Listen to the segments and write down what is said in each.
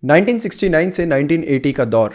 1969 से 1980 का दौर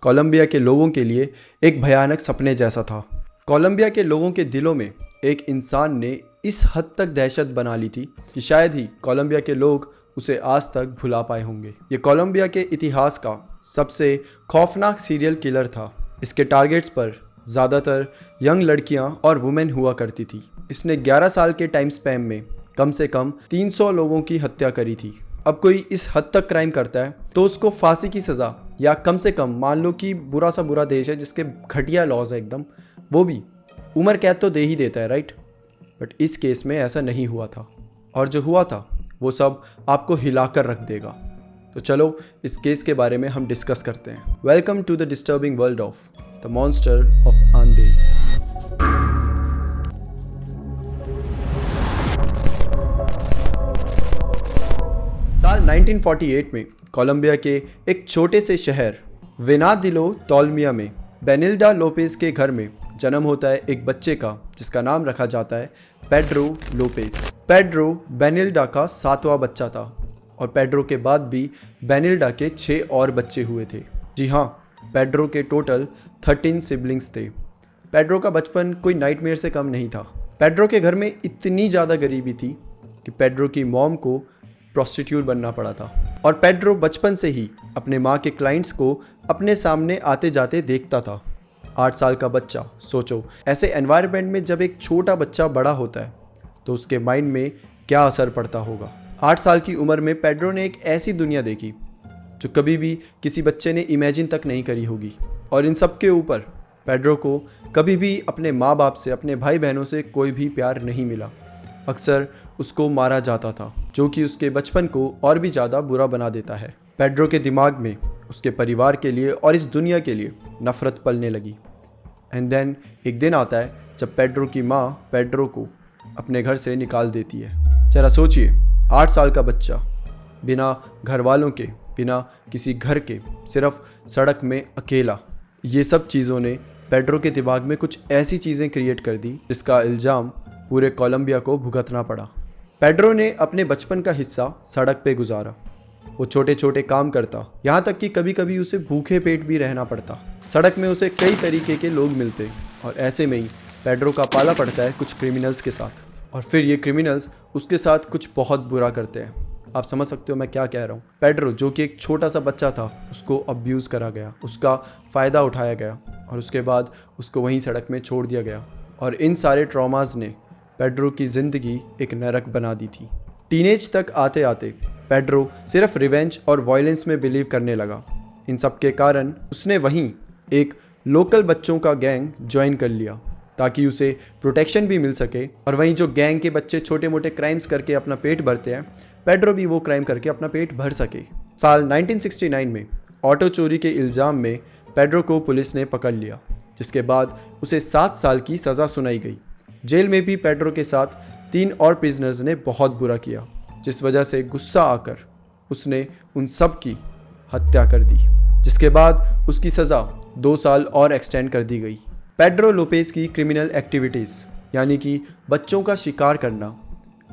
कोलंबिया के लोगों के लिए एक भयानक सपने जैसा था। कोलंबिया के लोगों के दिलों में एक इंसान ने इस हद तक दहशत बना ली थी कि शायद ही कोलंबिया के लोग उसे आज तक भुला पाए होंगे। ये कोलंबिया के इतिहास का सबसे खौफनाक सीरियल किलर था। इसके टारगेट्स पर ज़्यादातर यंग लड़कियां और वुमेन हुआ करती थी। इसने 11 साल के टाइम स्पैन में कम से कम 300 लोगों की हत्या करी थी। अब कोई इस हद तक क्राइम करता है तो उसको फांसी की सज़ा, या कम से कम मान लो कि बुरा सा बुरा देश है जिसके घटिया लॉज है एकदम, वो भी उम्र कैद तो दे ही देता है, राइट। बट इस केस में ऐसा नहीं हुआ था, और जो हुआ था वो सब आपको हिलाकर रख देगा। तो चलो इस केस के बारे में हम डिस्कस करते हैं। Welcome to the disturbing world of the monster of Andes. साल 1948 में कोलंबिया के एक छोटे से शहर वेनादिलो तोल्मिया में बेनिल्डा लोपेज के घर में जन्म होता है एक बच्चे का, जिसका नाम रखा जाता है पेड्रो लोपेज। पेड्रो बेनिल्डा का 7वां बच्चा था, और पेड्रो के बाद भी बेनिल्डा के 6 और बच्चे हुए थे। जी हाँ, पेड्रो के टोटल 13 सिबलिंग्स थे। पेड्रो का बचपन कोई नाइटमेयर से कम नहीं था। पेड्रो के घर में इतनी ज़्यादा गरीबी थी कि पेड्रो की मॉम को प्रोस्टिट्यूट बनना पड़ा था, और पेड्रो बचपन से ही अपने माँ के क्लाइंट्स को अपने सामने आते जाते देखता था। 8 साल का बच्चा, सोचो ऐसे एनवायरनमेंट में जब एक छोटा बच्चा बड़ा होता है तो उसके माइंड में क्या असर पड़ता होगा। 8 साल की उम्र में पेड्रो ने एक ऐसी दुनिया देखी जो कभी भी किसी बच्चे ने इमेजिन तक नहीं करी होगी। और इन सब के ऊपर पेड्रो को कभी भी अपने माँ बाप से, अपने भाई बहनों से कोई भी प्यार नहीं मिला। अक्सर उसको मारा जाता था, जो कि उसके बचपन को और भी ज़्यादा बुरा बना देता है। पेड्रो के दिमाग में उसके परिवार के लिए और इस दुनिया के लिए नफ़रत पलने लगी। एंड देन एक दिन आता है जब पेड्रो की माँ पेड्रो को अपने घर से निकाल देती है। जरा सोचिए, 8 साल का बच्चा बिना घर वालों के, बिना किसी घर के, सिर्फ सड़क में अकेला। ये सब चीज़ों ने पेड्रो के दिमाग में कुछ ऐसी चीज़ें क्रिएट कर दी जिसका इल्ज़ाम पूरे कोलंबिया को भुगतना पड़ा। पेड्रो ने अपने बचपन का हिस्सा सड़क पे गुजारा। वो छोटे छोटे काम करता, यहाँ तक कि कभी कभी उसे भूखे पेट भी रहना पड़ता। सड़क में उसे कई तरीके के लोग मिलते, और ऐसे में ही पेड्रो का पाला पड़ता है कुछ क्रिमिनल्स के साथ, और फिर ये क्रिमिनल्स उसके साथ कुछ बहुत बुरा करते हैं। आप समझ सकते हो मैं क्या कह रहा हूँ। पेड्रो जो कि एक छोटा सा बच्चा था, उसको अब्यूज़ करा गया, उसका फ़ायदा उठाया गया, और उसके बाद उसको वहीं सड़क में छोड़ दिया गया। और इन सारे ट्रॉमास ने पेड्रो की ज़िंदगी एक नरक बना दी थी। टीनेज तक आते आते पेड्रो सिर्फ रिवेंज और वायलेंस में बिलीव करने लगा। इन सब के कारण उसने वहीं एक लोकल बच्चों का गैंग ज्वाइन कर लिया ताकि उसे प्रोटेक्शन भी मिल सके। और वहीं जो गैंग के बच्चे छोटे मोटे क्राइम्स करके अपना पेट भरते हैं, पेड्रो भी वो क्राइम करके अपना पेट भर सके। साल 1969 में ऑटो चोरी के इल्ज़ाम में पेड्रो को पुलिस ने पकड़ लिया, जिसके बाद उसे 7 साल की सज़ा सुनाई गई। जेल में भी पेड्रो के साथ 3 और प्रिजनर्स ने बहुत बुरा किया, जिस वजह से गुस्सा आकर उसने उन सब की हत्या कर दी, जिसके बाद उसकी सज़ा 2 साल और एक्सटेंड कर दी गई। पेड्रो लोपेज की क्रिमिनल एक्टिविटीज़ यानी कि बच्चों का शिकार करना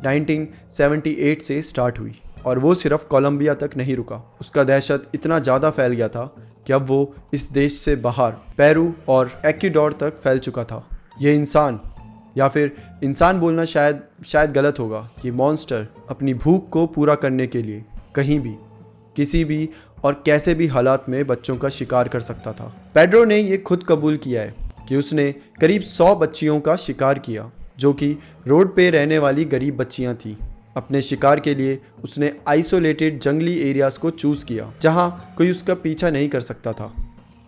1978 से स्टार्ट हुई, और वो सिर्फ कोलंबिया तक नहीं रुका। उसका दहशत इतना ज़्यादा फैल गया था कि अब वो इस देश से बाहर पेरू और एक्वाडोर तक फैल चुका था। ये इंसान, या फिर इंसान बोलना शायद गलत होगा, ये मॉन्स्टर अपनी भूख को पूरा करने के लिए कहीं भी, किसी भी और कैसे भी हालात में बच्चों का शिकार कर सकता था। पेड्रो ने ये खुद कबूल किया है कि उसने करीब 100 बच्चियों का शिकार किया, जो कि रोड पे रहने वाली गरीब बच्चियां थीं। अपने शिकार के लिए उसने आइसोलेटेड जंगली एरियाज़ को चूज़ किया जहाँ कोई उसका पीछा नहीं कर सकता था।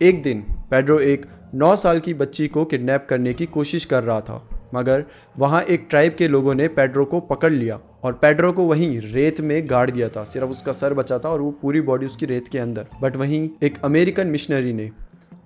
एक दिन पेड्रो एक 9 साल की बच्ची को किडनैप करने की कोशिश कर रहा था, मगर वहाँ एक ट्राइब के लोगों ने पेड्रो को पकड़ लिया और पेड्रो को वहीं रेत में गाड़ दिया था। सिर्फ उसका सर बचा था और वो पूरी बॉडी उसकी रेत के अंदर। बट वहीं एक अमेरिकन मिशनरी ने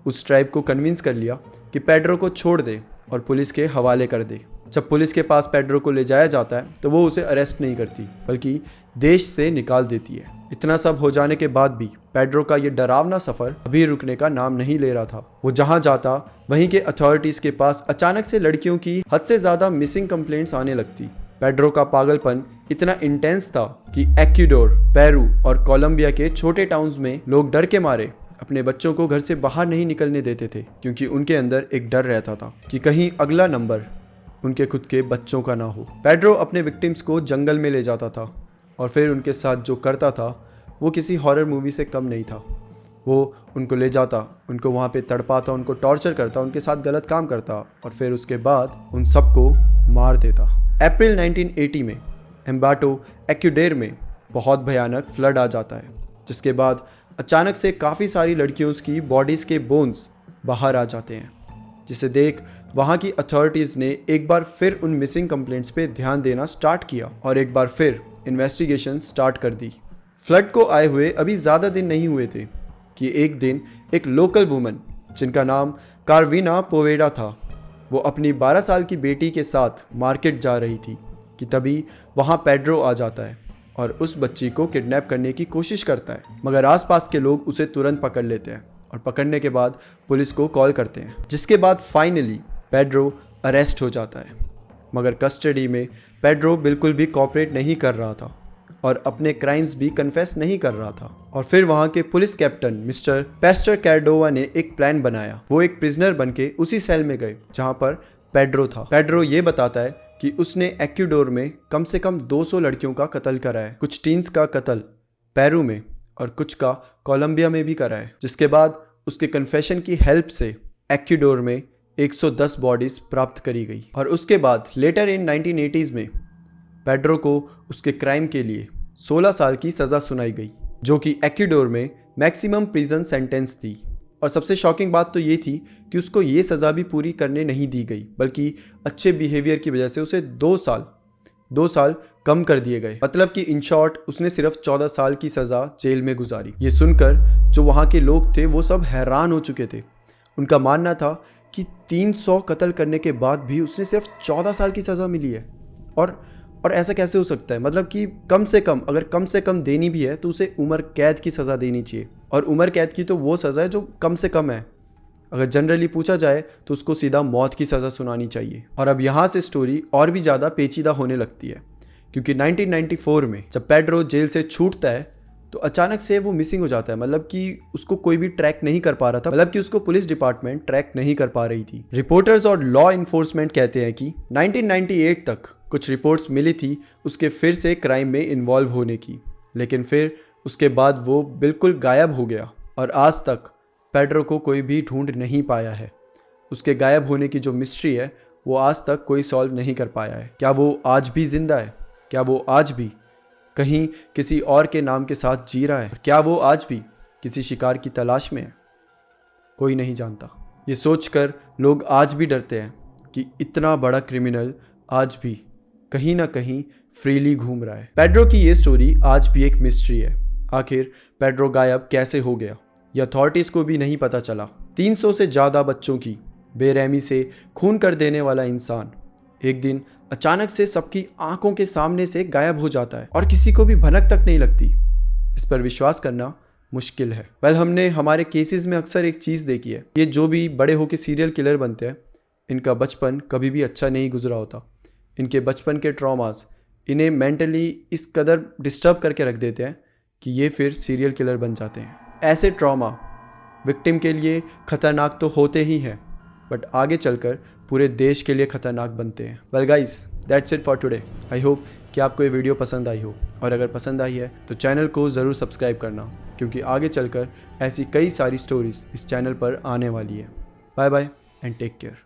उस ट्राइब को कन्विंस कर लिया कि पेड्रो को छोड़ दे और पुलिस के हवाले कर दे। जब पुलिस के पास पेड्रो को ले जाया जाता है तो वो उसे अरेस्ट नहीं करती, बल्कि देश से निकाल देती है। इतना सब हो जाने के बाद भी पेड्रो का ये डरावना सफ़र अभी रुकने का नाम नहीं ले रहा था। वो जहाँ जाता वहीं के अथॉरिटीज़ के पास अचानक से लड़कियों की हद से ज़्यादा मिसिंग कंप्लेंट्स आने लगती। पेड्रो का पागलपन इतना इंटेंस था कि एक्वाडोर, पेरू और कोलंबिया के छोटे टाउन्स में लोग डर के मारे अपने बच्चों को घर से बाहर नहीं निकलने देते थे, क्योंकि उनके अंदर एक डर रहता था कि कहीं अगला नंबर उनके खुद के बच्चों का ना हो। पेड्रो अपने विक्टिम्स को जंगल में ले जाता था और फिर उनके साथ जो करता था वो किसी हॉरर मूवी से कम नहीं था। वो उनको ले जाता, उनको वहाँ पे तड़पाता, उनको टॉर्चर करता, उनके साथ गलत काम करता और फिर उसके बाद उन सबको मार देता। अप्रैल 1980 में एम्बाटो, एक्वाडोर में बहुत भयानक फ्लड आ जाता है, जिसके बाद अचानक से काफ़ी सारी लड़कियों की बॉडीज़ के बोन्स बाहर आ जाते हैं, जिसे देख वहाँ की अथॉरिटीज़ ने एक बार फिर उन मिसिंग कंप्लेंट्स पे ध्यान देना स्टार्ट किया और एक बार फिर इन्वेस्टिगेशन स्टार्ट कर दी। फ्लड को आए हुए अभी ज़्यादा दिन नहीं हुए थे कि एक दिन एक लोकल वुमन जिनका नाम कार्विना पोवेडा था, वो अपनी 12 साल की बेटी के साथ मार्केट जा रही थी कि तभी वहाँ पेड्रो आ जाता है और उस बच्ची को किडनैप करने की कोशिश करता है, मगर आसपास के लोग उसे तुरंत पकड़ लेते हैं और पकड़ने के बाद पुलिस को कॉल करते हैं, जिसके बाद फाइनली पेड्रो अरेस्ट हो जाता है। मगर कस्टडी में पेड्रो बिल्कुल भी कोऑपरेट नहीं कर रहा था और अपने क्राइम्स भी कन्फेस नहीं कर रहा था। और फिर वहाँ के पुलिस कैप्टन मिस्टर पेस्टर कैर्डोवा ने एक प्लान बनाया। वो एक प्रिजनर बनके उसी सेल में गए जहाँ पर पेड्रो था। पेड्रो ये बताता है कि उसने एक्वाडोर में कम से कम 200 लड़कियों का कत्ल करा है, कुछ टीन्स का कत्ल पेरू में और कुछ का कोलंबिया में भी करा है, जिसके बाद उसके कन्फेशन की हेल्प से एक्वाडोर में 110 बॉडीज प्राप्त करी गई। और उसके बाद लेटर इन 1980s में पेड्रो को उसके क्राइम के लिए 16 साल की सज़ा सुनाई गई, जो कि एक्वाडोर में मैक्सिमम प्रिजन सेंटेंस थी। और सबसे शॉकिंग बात तो ये थी कि उसको ये सज़ा भी पूरी करने नहीं दी गई, बल्कि अच्छे बिहेवियर की वजह से उसे 2 साल कम कर दिए गए। मतलब कि इन शॉर्ट उसने सिर्फ 14 साल की सज़ा जेल में गुजारी। ये सुनकर जो वहाँ के लोग थे वो सब हैरान हो चुके थे। उनका मानना था कि 300 कत्ल करने के बाद भी उसने सिर्फ 14 साल की सज़ा मिली है। और ऐसा कैसे हो सकता है? मतलब कि कम से कम देनी भी है तो उसे उम्र कैद की सज़ा देनी चाहिए, और उम्र कैद की तो वो सज़ा है जो कम से कम है। अगर जनरली पूछा जाए तो उसको सीधा मौत की सज़ा सुनानी चाहिए। और अब यहाँ से स्टोरी और भी ज़्यादा पेचीदा होने लगती है, क्योंकि 1994 में जब पेड्रो जेल से छूटता है तो अचानक से वो मिसिंग हो जाता है। मतलब कि उसको कोई भी ट्रैक नहीं कर पा रहा था, मतलब कि उसको पुलिस डिपार्टमेंट ट्रैक नहीं कर पा रही थी। रिपोर्टर्स और लॉ इन्फोर्समेंट कहते हैं कि 1998 तक कुछ रिपोर्ट्स मिली थी उसके फिर से क्राइम में इन्वॉल्व होने की, लेकिन फिर उसके बाद वो बिल्कुल गायब हो गया और आज तक पेड्रो को कोई भी ढूंढ नहीं पाया है। उसके गायब होने की जो मिस्ट्री है वो आज तक कोई सॉल्व नहीं कर पाया है। क्या वो आज भी जिंदा है? क्या वो आज भी कहीं किसी और के नाम के साथ जी रहा है? क्या वो आज भी किसी शिकार की तलाश में है? कोई नहीं जानता। ये सोचकर लोग आज भी डरते हैं कि इतना बड़ा क्रिमिनल आज भी कहीं ना कहीं फ्रीली घूम रहा है। पेड्रो की ये स्टोरी आज भी एक मिस्ट्री है। आखिर पेड्रो गायब कैसे हो गया, ये अथॉरिटीज़ को भी नहीं पता चला। 300 से ज़्यादा बच्चों की बेरहमी से खून कर देने वाला इंसान एक दिन अचानक से सबकी आंखों के सामने से गायब हो जाता है और किसी को भी भनक तक नहीं लगती। इस पर विश्वास करना मुश्किल है। हमने हमारे केसेस में अक्सर एक चीज़ देखी है, ये जो भी बड़े होकर सीरियल किलर बनते हैं इनका बचपन कभी भी अच्छा नहीं गुजरा होता। इनके बचपन के ट्रॉमास इन्हें मेंटली इस कदर डिस्टर्ब करके रख देते हैं कि ये फिर सीरियल किलर बन जाते हैं। ऐसे ट्रॉमा विक्टिम के लिए खतरनाक तो होते ही हैं, बट आगे चलकर पूरे देश के लिए खतरनाक बनते हैं। Well guys, that's it for today. I hope कि आपको ये वीडियो पसंद आई हो, और अगर पसंद आई है तो चैनल को ज़रूर सब्सक्राइब करना, क्योंकि आगे चलकर ऐसी कई सारी स्टोरीज इस चैनल पर आने वाली है। Bye bye and take care.